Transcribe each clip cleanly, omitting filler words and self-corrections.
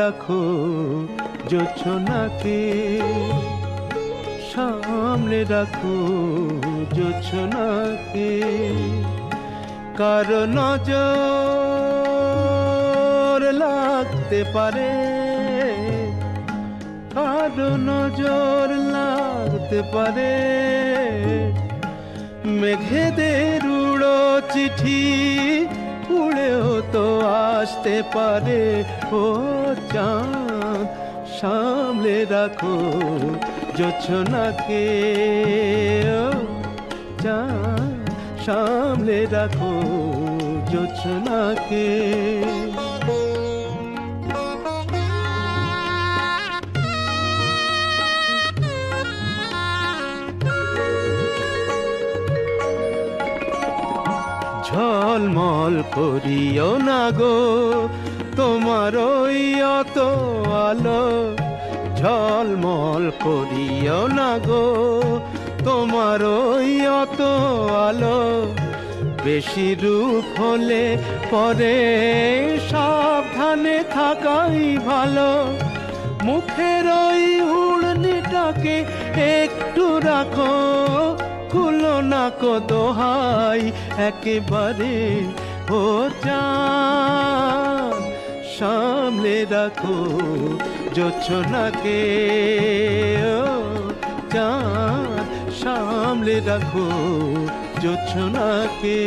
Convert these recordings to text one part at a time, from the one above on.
রাখো জোছনাকে, সামলে রাখো জোছনাকে। কারো নজর লাগতে পারে, কারো নজর লাগতে পারে। মেঘেদের উড়ো চিঠি উড়েও তো আসতে পারে। ও চাঁদ সামলে রাখো জোছনাকে, ও চাঁদ সামলে রাখো জোছনাকে। ঝলমল করিও না গো তোমার ওই অত আলো, ঝলমল করিও না গো তোমার ওই অত আলো। বেশি রূপ হলে পরে সাবধানে থাকাই ভালো। মুখের ওই উড়নিটাকে একটু রাখো, খুলো না কো দোহাই একেবারে। ও চাঁদ সামলে রাখো জোছনাকে, ও চাঁদ সামলে রাখো জোছনাকে।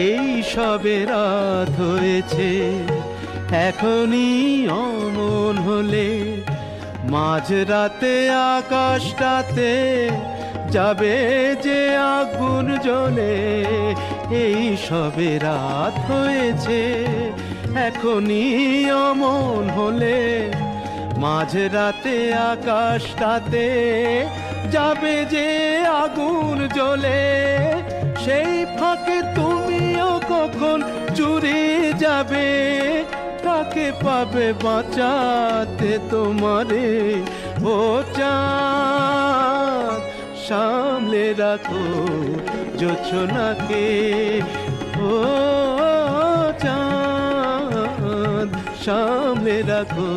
এই সবে রাত হয়েছে, এখনই অমন হলে মাঝরাতে আকাশটাতে যাবে যে আগুন জ্বলে। এই সবে রাত হয়েছে, এখনই অমন হলে মাঝরাতে আকাশটাতে যাবে যে আগুন জ্বলে। সেই ফাঁকে তুমিও কখন চুরি যাবে, কাকে পাবে বাঁচাতে তোমারে। ও চাঁদ সামলে রাখো জোছনাকে, ও চাঁদ সামলে রাখো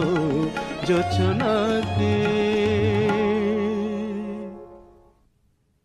জোছনাকে।